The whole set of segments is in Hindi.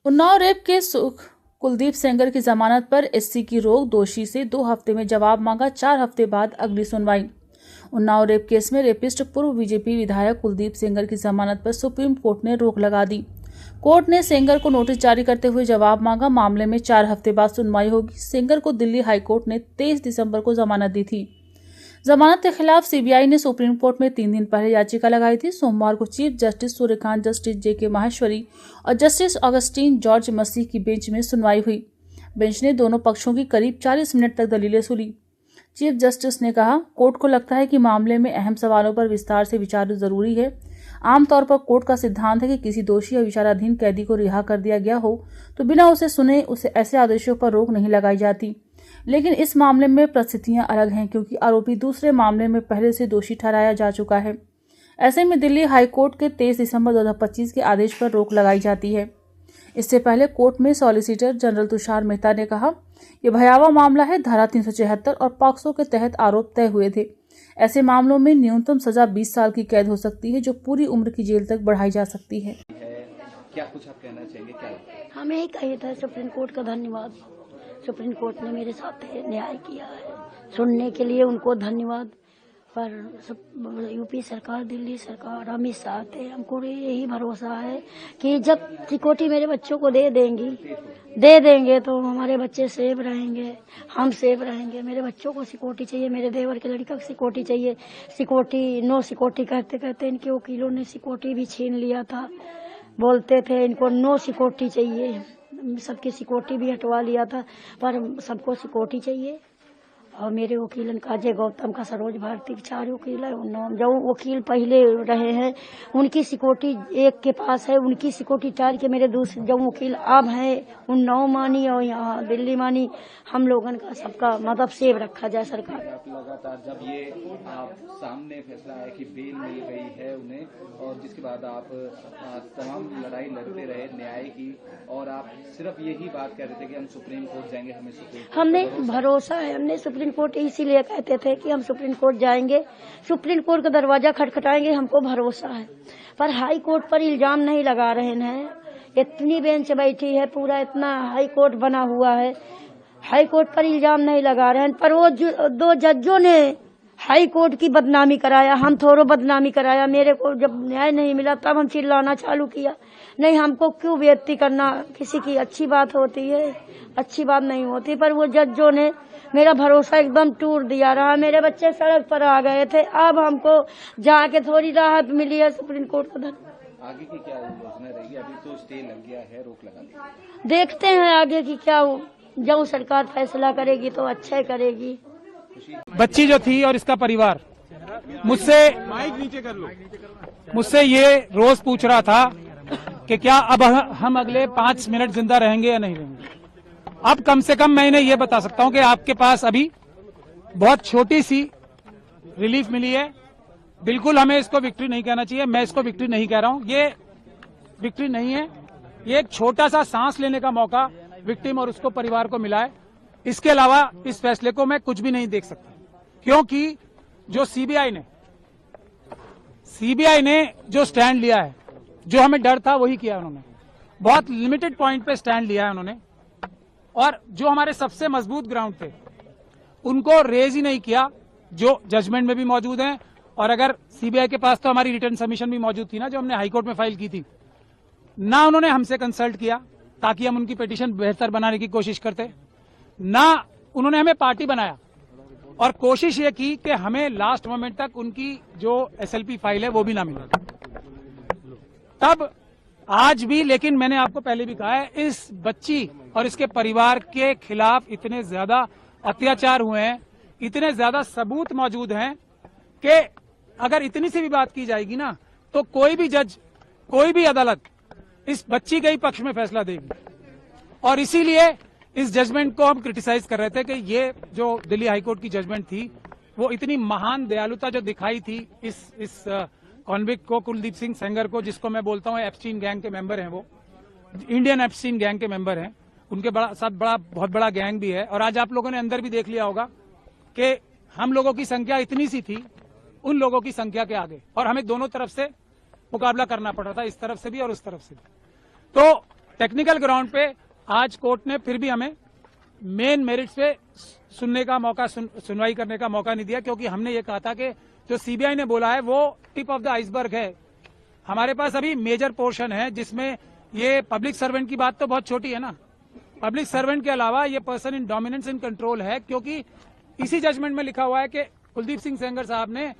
उन्नाव रेप केस कुलदीप सेंगर की जमानत पर एससी की रोक, दोषी से 2 हफ्ते में जवाब मांगा, 4 हफ्ते बाद अगली सुनवाई। उन्नाव रेप केस में रेपिस्ट पूर्व बीजेपी विधायक कुलदीप सेंगर की जमानत पर सुप्रीम कोर्ट ने रोक लगा दी। कोर्ट ने सेंगर को नोटिस जारी करते हुए जवाब मांगा। मामले में 4 हफ्ते बाद सुनवाई होगी। सेंगर को दिल्ली हाईकोर्ट ने 23 दिसंबर को जमानत दी थी। जमानत के खिलाफ सीबीआई ने सुप्रीम कोर्ट में 3 दिन पहले याचिका लगाई थी। सोमवार को चीफ जस्टिस सूर्यकांत, जस्टिस जेके माहेश्वरी और जस्टिस ऑगस्टीन जॉर्ज मसीह की बेंच में सुनवाई हुई। बेंच ने दोनों पक्षों की करीब 40 मिनट तक दलीलें सुनी। चीफ जस्टिस ने कहा, कोर्ट को लगता है कि मामले में अहम सवालों पर विस्तार से विचार जरूरी है। आमतौर पर कोर्ट का सिद्धांत है कि किसी दोषी या विचाराधीन कैदी को रिहा कर दिया गया हो तो बिना उसे सुने उसे ऐसे आदेशों पर रोक नहीं लगाई जाती। लेकिन इस मामले में परिस्थितियां अलग हैं, क्योंकि आरोपी दूसरे मामले में पहले से दोषी ठहराया जा चुका है। ऐसे में दिल्ली हाईकोर्ट के 23 दिसंबर 2025 के आदेश पर रोक लगाई जाती है। इससे पहले कोर्ट में सॉलिसिटर जनरल तुषार मेहता ने कहा, यह भयावह मामला है। धारा 376 और पॉक्सो के तहत आरोप तय हुए थे। ऐसे मामलों में न्यूनतम सजा 20 साल की कैद हो सकती है, जो पूरी उम्र की जेल तक बढ़ाई जा सकती है। क्या कुछ आप कहना चाहेंगे? क्या हमें ही कही था, सुप्रीम कोर्ट का धन्यवाद। सुप्रीम कोर्ट ने मेरे साथ न्याय किया है, सुनने के लिए उनको धन्यवाद। पर यूपी सरकार, दिल्ली सरकार, अमित शाह थे, हमको यही भरोसा है कि जब सिक्योरिटी मेरे बच्चों को दे देंगे तो हमारे बच्चे सेफ रहेंगे, हम सेफ रहेंगे। मेरे बच्चों को सिक्योरिटी चाहिए, मेरे देवर के लड़का को सिक्योरिटी चाहिए। सिक्योरिटी नो सिक्योरिटी कहते कहते इनके वकीलों ने सिक्योरिटी भी छीन लिया था। बोलते थे इनको नो सिक्योरिटी चाहिए, सबकी सिक्योरिटी भी हटवा लिया था, पर सबको सिक्योरिटी चाहिए। और मेरे वकीलन का अजय गौतम का, सरोज भारती के 4 वकील है। जो वकील पहले रहे हैं उनकी सिक्योरिटी एक के पास है, उनकी सिक्योरिटी टाल के मेरे दूसरे जो वकील अब हैं उन्नाव मानी और यहाँ दिल्ली मानी, हम लोगन का सबका मतलब सेव रखा जाए सरकार। आप लगातार जब ये आप सामने फैसला है कि बेल मिल गई है उन्हें, और जिसके बाद आप तमाम लड़ाई लड़ते रहे न्याय की, और आप सिर्फ यही बात कह रहे थे कि हम सुप्रीम कोर्ट जाएंगे, हमें सुप्रीम कोर्ट हमने भरोसा है। हमने सुप्रीम कोर्ट इसीलिए कहते थे कि हम सुप्रीम कोर्ट जाएंगे, सुप्रीम कोर्ट का दरवाजा खटखटाएंगे, हमको भरोसा है। पर हाई कोर्ट पर इल्जाम नहीं लगा रहे हैं। इतनी बेंच बैठी है, पूरा इतना हाई कोर्ट बना हुआ है, हाई कोर्ट पर इल्जाम नहीं लगा रहे हैं। पर वो 2 जजों ने हाई कोर्ट की बदनामी कराया, हम थोड़ा बदनामी कराया। मेरे को जब न्याय नहीं मिला तब हम चिल्लाना चालू किया, नहीं हमको क्यों बेइज्जती करना, किसी की अच्छी बात होती है, अच्छी बात नहीं होती। पर वो जजों ने मेरा भरोसा एकदम टूट दिया रहा। मेरे बच्चे सड़क पर आ गए थे, अब हमको जाके थोड़ी राहत मिली है। सुप्रीम कोर्ट का आगे की क्या योजना रहेगी? अभी तो स्टे लग गया है, रोक लगा दी, देखते हैं आगे की क्या, जब सरकार फैसला करेगी तो अच्छा करेगी। बच्ची जो थी और इसका परिवार मुझसे ये रोज पूछ रहा था कि क्या अब हम अगले 5 मिनट जिंदा रहेंगे या नहीं रहेंगे। अब कम से कम मैं इन्हें ये बता सकता हूं कि आपके पास अभी बहुत छोटी सी रिलीफ मिली है। बिल्कुल हमें इसको विक्ट्री नहीं कहना चाहिए, मैं इसको विक्ट्री नहीं कह रहा हूं, ये विक्ट्री नहीं है। ये एक छोटा सा सांस लेने का मौका विक्टिम और उसको परिवार को मिला है। इसके अलावा इस फैसले को मैं कुछ भी नहीं देख सकता, क्योंकि जो सीबीआई ने जो स्टैंड लिया है, जो हमें डर था वही किया उन्होंने। बहुत लिमिटेड पॉइंट पे स्टैंड लिया है उन्होंने, और जो हमारे सबसे मजबूत ग्राउंड थे उनको रेज ही नहीं किया, जो जजमेंट में भी मौजूद हैं। और अगर सीबीआई के पास तो हमारी रिटर्न सबमिशन भी मौजूद थी ना, जो हमने हाईकोर्ट में फाइल की थी, ना उन्होंने हमसे कंसल्ट किया ताकि हम उनकी पिटीशन बेहतर बनाने की कोशिश करते, ना उन्होंने हमें पार्टी बनाया, और कोशिश ये की कि हमें लास्ट मोमेंट तक उनकी जो एसएलपी फाइल है वो भी ना मिले। तब आज भी, लेकिन मैंने आपको पहले भी कहा है, इस बच्ची और इसके परिवार के खिलाफ इतने ज्यादा अत्याचार हुए हैं, इतने ज्यादा सबूत मौजूद हैं कि अगर इतनी सी भी बात की जाएगी ना, तो कोई भी जज, कोई भी अदालत इस बच्ची के ही पक्ष में फैसला देगी। और इसीलिए इस जजमेंट को हम क्रिटिसाइज कर रहे थे कि ये जो दिल्ली हाईकोर्ट की जजमेंट थी, वो इतनी महान दयालुता जो दिखाई थी इस कॉन्विक्ट को, कुलदीप सिंह सेंगर को, जिसको मैं बोलता हूँ एप्स्टीन गैंग के मेंबर हैं, वो इंडियन एप्स्टीन गैंग के मेंबर हैं, उनके साथ बहुत बड़ा गैंग भी है। और आज आप लोगों ने अंदर भी देख लिया होगा कि हम लोगों की संख्या इतनी सी थी उन लोगों की संख्या के आगे, और हमें दोनों तरफ से मुकाबला करना पड़ा था, इस तरफ से भी और उस तरफ से भी। तो टेक्निकल ग्राउंड पे आज कोर्ट ने फिर भी हमें मेन मेरिट्स पे सुनने का मौका, सुनवाई करने का मौका नहीं दिया, क्योंकि हमने ये कहा था कि जो सीबीआई ने बोला है वो टिप ऑफ द आइसबर्ग है। हमारे पास अभी मेजर पोर्शन है जिसमें ये पब्लिक सर्वेंट की बात तो बहुत छोटी है ना, पब्लिक सर्वेंट के अलावा ये person in dominance in control है, क्योंकि इसी जजमेंट में लिखा हुआ है कि कुलदीप सिंह सेंगर साहब ने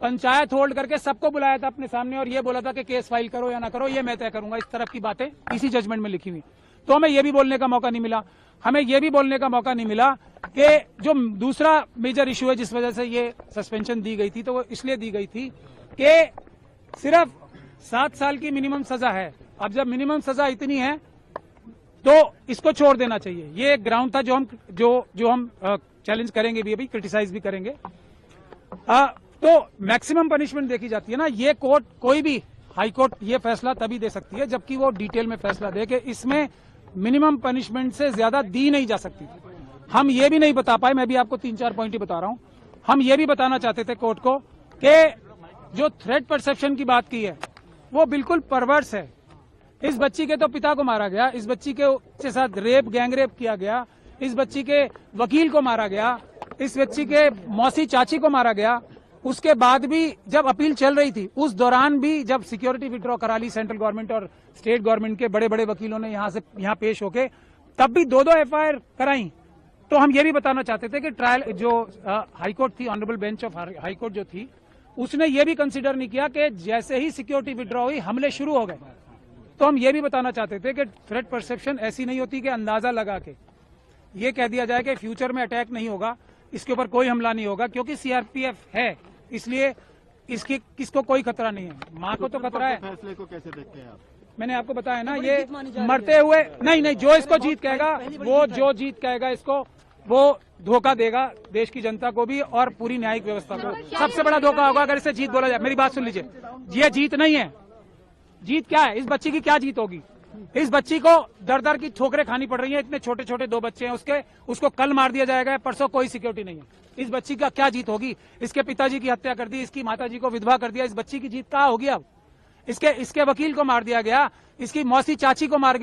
पंचायत होल्ड करके सबको बुलाया था अपने सामने और ये बोला था कि केस फाइल करो या ना करो ये मैं तय करूंगा। इस तरफ की बातें इसी जजमेंट में लिखी हुई, तो हमें ये भी बोलने का मौका नहीं मिला। हमें ये भी बोलने का मौका नहीं मिला कि जो दूसरा मेजर इशू है जिस वजह से ये सस्पेंशन दी गई थी, तो वो इसलिए दी गई थी कि सिर्फ 7 साल की मिनिमम सजा है। अब जब मिनिमम सजा इतनी है तो इसको छोड़ देना चाहिए। ये एक ग्राउंड था जो हम चैलेंज करेंगे भी, अभी क्रिटिसाइज भी करेंगे। तो मैक्सिमम पनिशमेंट देखी जाती है ना, ये कोर्ट, कोई भी हाई कोर्ट ये फैसला तभी दे सकती है जबकि वो डिटेल में फैसला दे कि इसमें मिनिमम पनिशमेंट से ज्यादा दी नहीं जा सकती। हम ये भी नहीं बता पाए, मैं भी आपको 3-4 पॉइंट ही बता रहा हूं। हम ये भी बताना चाहते थे कोर्ट को कि जो थ्रेट परसेप्शन की बात की है वो बिल्कुल परवर्स है। इस बच्ची के तो पिता को मारा गया, इस बच्ची के साथ रेप, गैंग रेप किया गया, इस बच्ची के वकील को मारा गया, इस बच्ची के मौसी चाची को मारा गया। उसके बाद भी जब अपील चल रही थी उस दौरान भी जब सिक्योरिटी विड्रॉ करा ली सेंट्रल गवर्नमेंट और स्टेट गवर्नमेंट के बड़े बड़े वकीलों ने यहाँ पेश होके, तब भी 2-2 एफआईआर कराई। तो हम ये भी बताना चाहते थे कि ट्रायल जो हाईकोर्ट थी, ऑनरेबल बेंच ऑफ हाईकोर्ट जो थी, उसने ये भी कंसीडर नहीं किया कि जैसे ही सिक्योरिटी विड्रॉ हुई हमले शुरू हो गए। तो हम ये भी बताना चाहते थे कि थ्रेट परसेप्शन ऐसी नहीं होती कि अंदाजा लगा के ये कह दिया जाए कि फ्यूचर में अटैक नहीं होगा, इसके ऊपर कोई हमला नहीं होगा, क्योंकि सीआरपीएफ है इसलिए किसको कोई खतरा नहीं है। माँ को तो खतरा है। फैसले को कैसे देखते हैं आप? मैंने आपको बताया ना, ये मरते हुए नहीं, जो इसको जीत कहेगा, वो जो जीत कहेगा इसको, वो धोखा देगा देश की जनता को भी और पूरी न्यायिक व्यवस्था को। सबसे बड़ा धोखा होगा अगर इसे जीत बोला जाए। मेरी बात सुन लीजिए, ये जीत नहीं है। जीत क्या है? इस बच्ची की क्या जीत होगी? इस बच्ची को दर दर की ठोकरें खानी पड़ रही हैं। इतने छोटे छोटे 2 बच्चे हैं उसको कल मार दिया जाएगा, परसों कोई सिक्योरिटी नहीं है। इस बच्ची का क्या जीत होगी? इसके पिताजी की हत्या कर दी, इसकी माताजी को विधवा कर दिया, इस बच्ची की जीत कहाँ होगी? अब इसके वकील को मार दिया गया, इसकी मौसी चाची को मार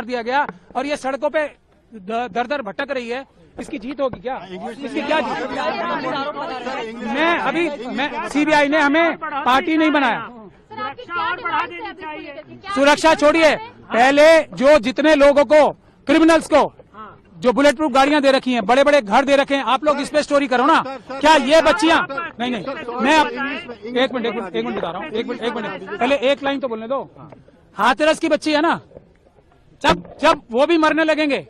दिया गया और ये सड़कों पे दर दर भटक रही है। इसकी जीत होगी क्या? इसकी क्या जीत? मैं सीबीआई ने हमें पार्टी नहीं बनाया। सुरक्षा छोड़िए, पहले जो जितने लोगों को, क्रिमिनल्स को जो बुलेट प्रूफ गाड़ियां दे रखी हैं, बड़े बड़े घर दे रखे हैं, आप लोग इस पे स्टोरी करो ना। क्या ये बच्चियां? नहीं, मैं एक मिनट बता रहा हूँ, एक मिनट पहले एक लाइन तो बोलने दो। हाथरस की बच्ची है ना, जब वो भी मरने लगेंगे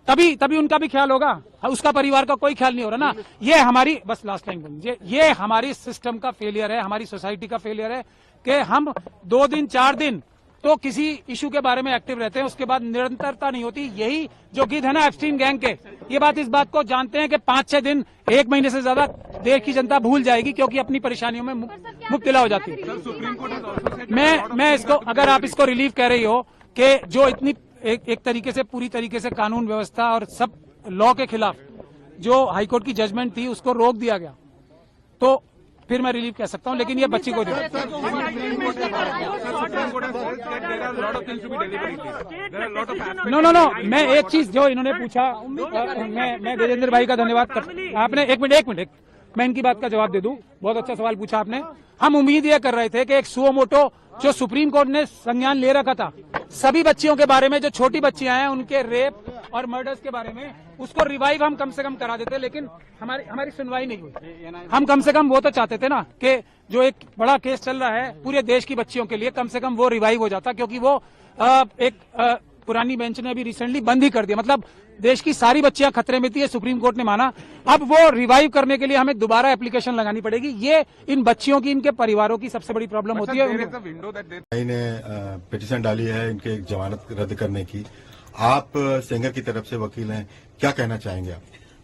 तभी उनका भी ख्याल होगा, उसका परिवार का कोई ख्याल नहीं हो रहा ना। ये हमारी, बस लास्ट लाइन बोल लीजिए, ये हमारी सिस्टम का फेलियर है, हमारी सोसाइटी का फेलियर है कि हम 2 दिन 4 दिन तो किसी इशू के बारे में एक्टिव रहते हैं, उसके बाद निरंतरता नहीं होती। यही जो गिद्ध है ना एप्स्टीन गैंग के, इस बात को जानते हैं कि 5-6 दिन, 1 महीने से ज्यादा देश की जनता भूल जाएगी, क्योंकि अपनी परेशानियों में मुब्तला हो जाती है। मैं इसको, अगर आप इसको रिलीफ कह रही हो कि जो इतनी एक तरीके से, पूरी तरीके से कानून व्यवस्था और सब लॉ के खिलाफ जो हाईकोर्ट की जजमेंट थी उसको रोक दिया गया, तो फिर मैं रिलीफ कह सकता हूं, लेकिन ये बच्ची को नो, मैं एक चीज जो इन्होंने पूछा, मैं देवेंद्र भाई का धन्यवाद कर, आपने एक मिनट मैं इनकी बात का जवाब दे दूं। बहुत अच्छा सवाल पूछा आपने। हम उम्मीद ये कर रहे थे कि एक सुओ मोटो जो सुप्रीम कोर्ट ने संज्ञान ले रखा था सभी बच्चियों के बारे में, जो छोटी बच्चियां हैं उनके रेप और मर्डर्स के बारे में, उसको रिवाइव हम कम से कम करा देते, लेकिन हमारी सुनवाई नहीं हुई। हम कम से कम वो तो चाहते थे ना कि जो एक बड़ा केस चल रहा है पूरे देश की बच्चियों के लिए, कम से कम वो रिवाइव हो जाता, क्योंकि वो पुरानी बेंच ने अभी रिसेंटली बंद ही कर दिया। मतलब देश की सारी बच्चियां खतरे में थी, सुप्रीम कोर्ट ने माना। अब वो रिवाइव करने के लिए हमें दोबारा एप्लीकेशन लगानी पड़ेगी। ये इन बच्चियों की, इनके परिवारों की सबसे बड़ी प्रॉब्लम होती है। ने पिटीशन डाली है इनके जमानत रद्द करने की। आप सेंगर की तरफ से वकील हैं, क्या कहना चाहेंगे आप?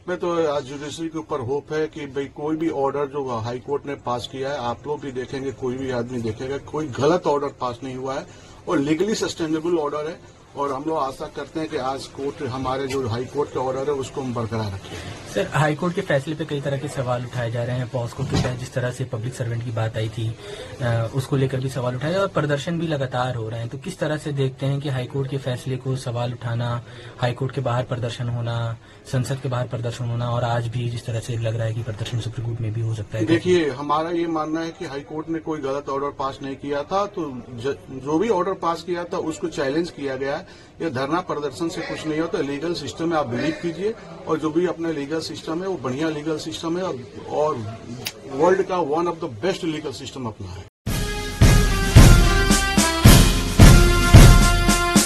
मैं तो आज जुडिशरी के ऊपर होप है कि भाई कोई भी ऑर्डर जो हाई कोर्ट ने पास किया है, आप लोग भी देखेंगे, कोई भी आदमी देखेगा, कोई गलत ऑर्डर पास नहीं हुआ है और लीगली सस्टेनेबल ऑर्डर है। और हम लोग आशा करते हैं कि आज कोर्ट हमारे जो हाई कोर्ट के ऑर्डर है उसको हम बरकरार रखें। सर, हाई कोर्ट के फैसले पे कई तरह के सवाल उठाए जा रहे हैं। पॉस्को के तहत जिस तरह से पब्लिक सर्वेंट की बात आई थी उसको लेकर भी सवाल उठाए और प्रदर्शन भी लगातार हो रहे हैं। तो किस तरह से देखते हैं कि हाई कोर्ट के फैसले को सवाल उठाना, हाई कोर्ट के बाहर प्रदर्शन होना, संसद के बाहर प्रदर्शन होना और आज भी जिस तरह से लग रहा है कि प्रदर्शन सुप्रीम कोर्ट में भी हो सकता है? देखिए, हमारा ये मानना है कि हाई कोर्ट ने कोई गलत ऑर्डर पास नहीं किया था, तो जो भी ऑर्डर पास किया था उसको चैलेंज किया गया है। ये धरना प्रदर्शन से कुछ नहीं होता। लीगल सिस्टम में आप बिलीव कीजिए और जो भी अपने लीगल सिस्टम है वो बढ़िया लीगल सिस्टम है और वर्ल्ड का one of the best legal system अपना है।